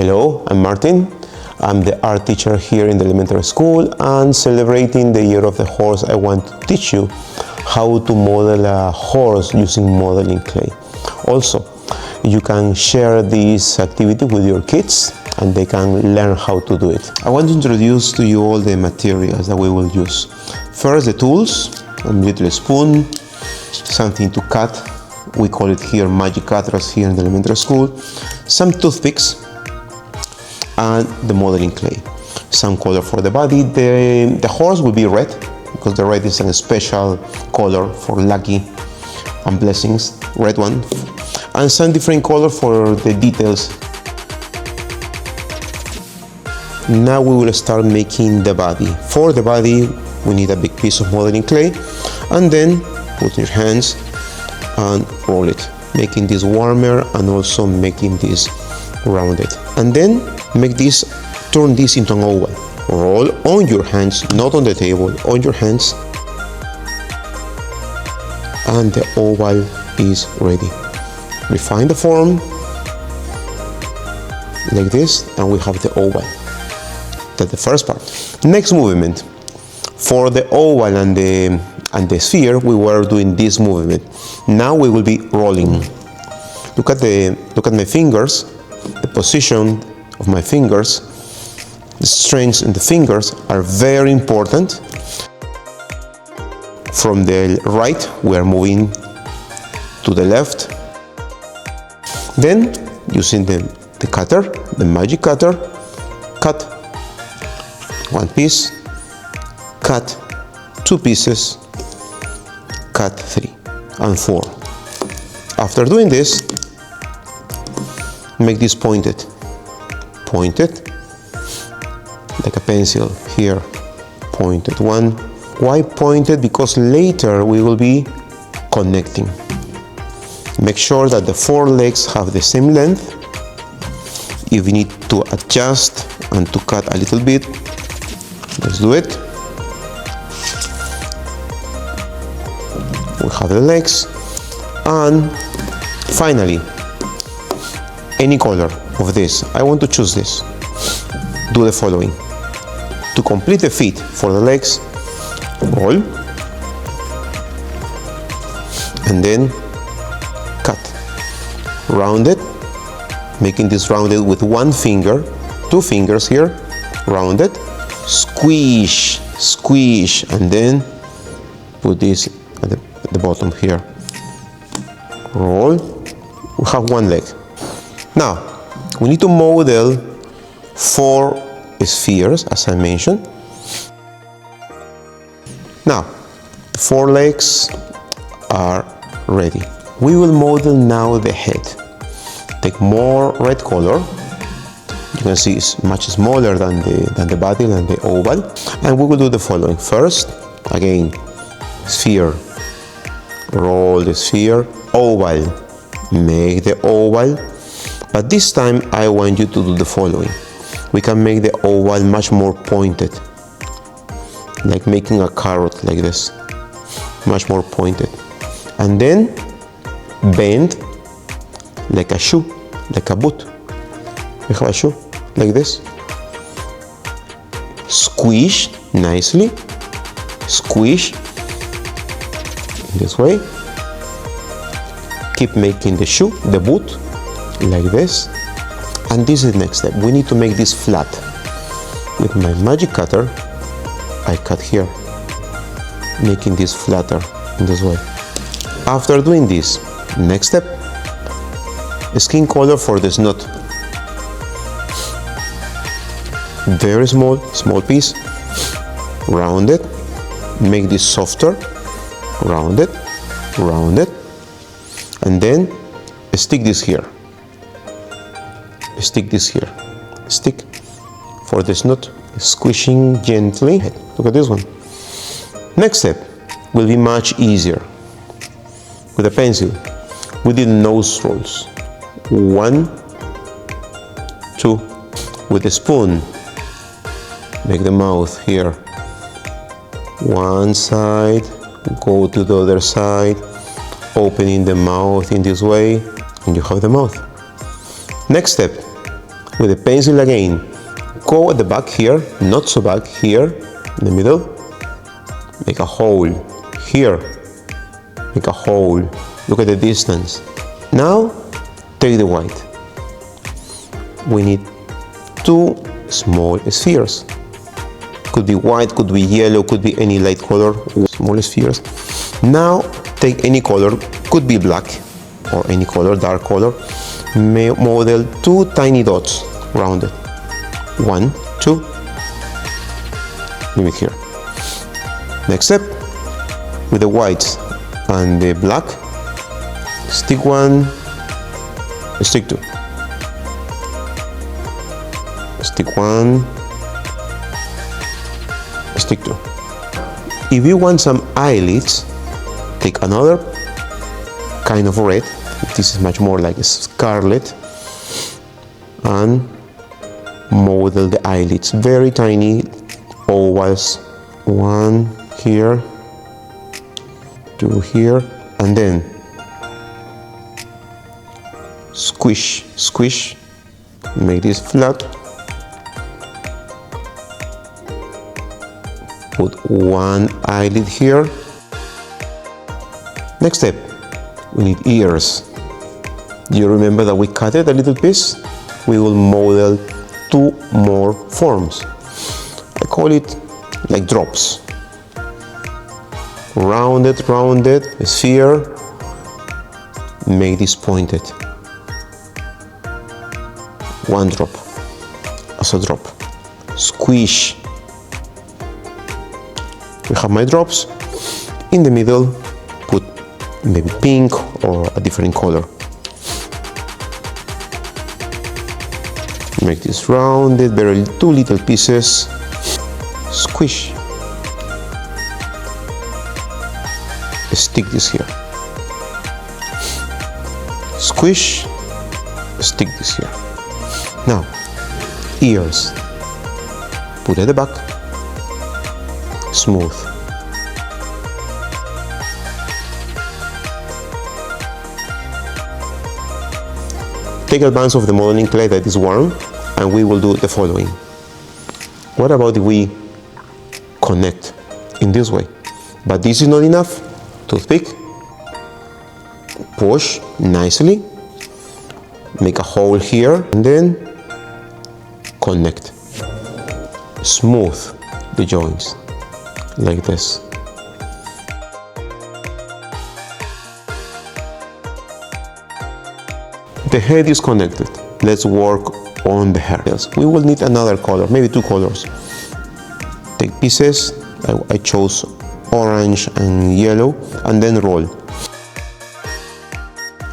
Hello, I'm Martin. I'm the art teacher here in the elementary school, and celebrating the year of the horse, I want to teach you how to model a horse using modeling clay. Also, you can share this activity with your kids and they can learn how to do it. I want to introduce to you all the materials that we will use. First, the tools, a little spoon, something to cut. We call it here magic cutters here in the elementary school. Some toothpicks, and the modeling clay. Some color for the body. The horse will be red, because the red is a special color for lucky and blessings, red one. And some different color for the details. Now we will start making the body. For the body, we need a big piece of modeling clay, and then put in your hands and roll it, making this warmer and also making this rounded. And then turn this into an oval. Roll on your hands, not on the table, on your hands. And the oval is ready. Refine the form like this, and we have the oval. That's the first part. Next movement. For the oval and the sphere, we were doing this movement. Now we will be rolling. Look at my fingers, the position of my fingers. The strengths in the fingers are very important. From the right, we are moving to the left. Then, using the cutter, the magic cutter, cut one piece, cut two pieces, cut 3 and 4. After doing this, make this pointed, like a pencil here, pointed one. Why pointed? Because later we will be connecting. Make sure that the 4 legs have the same length. If you need to adjust and to cut a little bit, let's do it. We have the legs, and finally, any color of this. I want to choose this. Do the following. To complete the feet for the legs, roll, and then cut. Round it, making this rounded with one finger, 2 fingers here, rounded, squish, and then put this at the bottom here. Roll. We have one leg. Now, we need to model 4 spheres, as I mentioned. Now, the 4 legs are ready. We will model now the head. Take more red color. You can see it's much smaller than the body, than the oval. And we will do the following. First, again, sphere. Roll the sphere. Oval. Make the oval. But this time, I want you to do the following. We can make the oval much more pointed, like making a carrot like this, much more pointed. And then bend like a shoe, like a boot. We have a shoe like this. Squish nicely, squish in this way. Keep making the shoe, the boot, like this. And this is the next step. We need to make this flat. With my magic cutter, I cut here, making this flatter in this way. After doing this, next step, skin color for the snout. Very small piece, round it, make this softer, round it, and then stick this here. Stick this here. Stick for the snout, squishing gently. Look at this one. Next step will be much easier. With a pencil, we did nose rolls. 1, 2. With a spoon, make the mouth here. One side, go to the other side, opening the mouth in this way, and you have the mouth. Next step, With the pencil again, go at the back here, not so back, here, in the middle, make a hole, here, make a hole, look at the distance. Now, take the white. We need 2 small spheres. Could be white, could be yellow, could be any light color, small spheres. Now, take any color, could be black, or any color, dark color. Model 2 tiny dots, rounded. 1, 2. Leave it here. Next step, with the whites and the black, stick 1, stick 2. Stick 1, stick 2. If you want some eyelids, take another kind of red. This is much more like a scarlet, and model the eyelids. Very tiny ovals. 1 here, 2 here, and then squish, squish. Make this flat. Put 1 eyelid here. Next step, we need ears. You remember that we cut it a little piece? We will model 2 more forms. I call it like drops. Rounded, rounded, sphere. Make this pointed. 1 drop, as a drop. Squish. We have my drops. In the middle, put maybe pink or a different color. Make this rounded, very 2 little pieces. Squish. Stick this here. Squish. Stick this here. Now, ears. Put at the back. Smooth. Take advantage of the modeling clay that is warm, and we will do the following. What about if we connect in this way? But this is not enough. Toothpick, push nicely, make a hole here, and then connect. Smooth the joints like this. The head is connected. Let's work on the hair. We will need another color, maybe 2 colors. Take pieces. I chose orange and yellow, and then roll.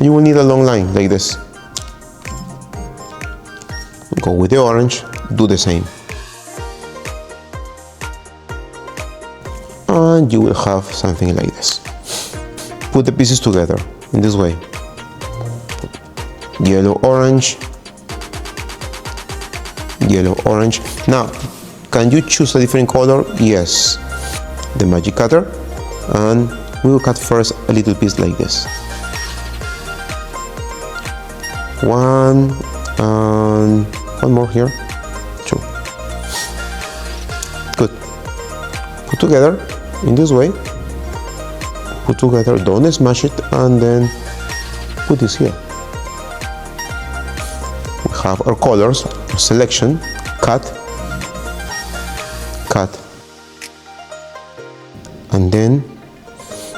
You will need a long line like this. Go with the orange, do the same. And you will have something like this. Put the pieces together in this way. Yellow, orange, yellow, orange. Now, can you choose a different color? Yes. The magic cutter, and we will cut first a little piece like this. 1 and 1 more here. 2. Good. Put together in this way. Put together, don't smash it, and then put this here. We have our colors, our selection, cut, cut. And then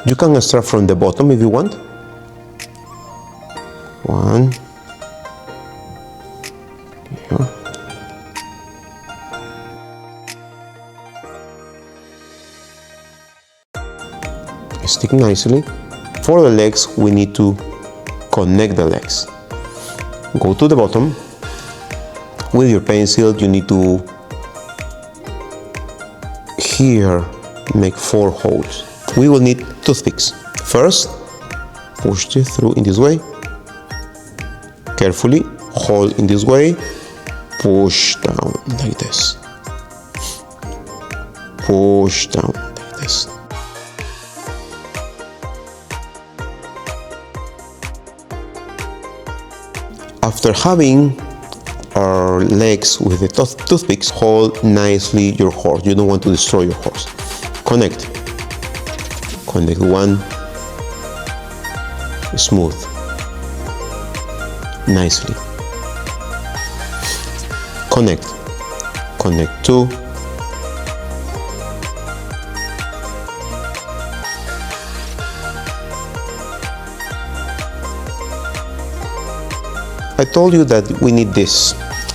you can start from the bottom if you want. 1. Here. Stick nicely. For the legs, we need to connect the legs. Go to the bottom. With your pencil, you need to here make 4 holes. We will need toothpicks. First, push it through in this way. Carefully, hold in this way. Push down like this. Push down like this. After having our your legs with the toothpicks. Hold nicely your horse. You don't want to destroy your horse. Connect. Connect one. Smooth. Nicely. Connect. Connect two. I told you that we need this,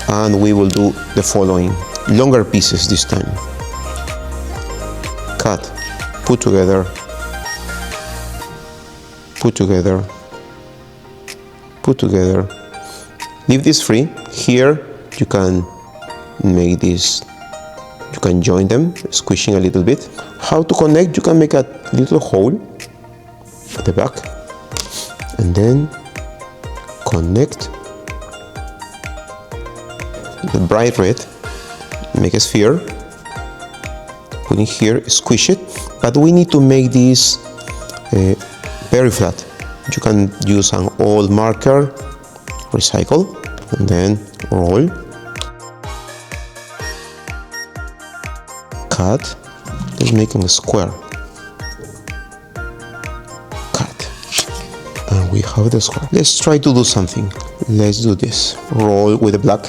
and we will do the following. Longer pieces this time. Cut, put together, put together, put together. Leave this free. Here you can make this, you can join them, squishing a little bit. How to connect? You can make a little hole at the back, and then connect the bright red, make a sphere, put in here, squish it, but we need to make this very flat. You can use an old marker, recycle, and then roll, cut, let's make a square, cut, and we have the square. Let's try to do something. Let's do this. Roll with the black.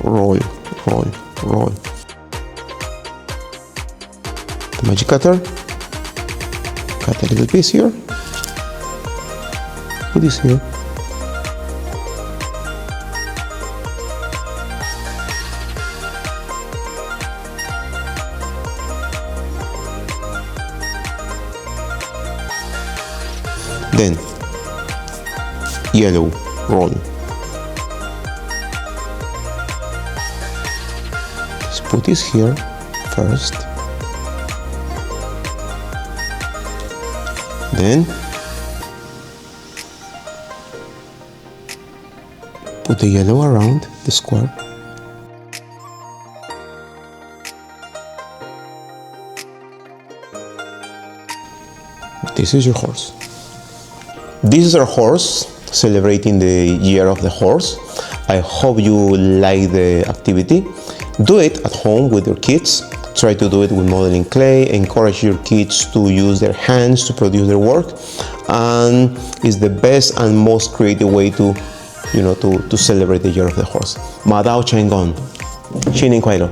Roll, roll, roll. The magic cutter. Cut a little piece here. Put this here. Then yellow, roll. Put this here first, then put the yellow around the square. This is your horse. This is our horse, celebrating the year of the horse. I hope you like the activity. Do it at home with your kids. Try to do it with modeling clay. Encourage your kids to use their hands to produce their work. And it's the best and most creative way to, to celebrate the year of the horse. Madao Chengon. Shinin Kwailo.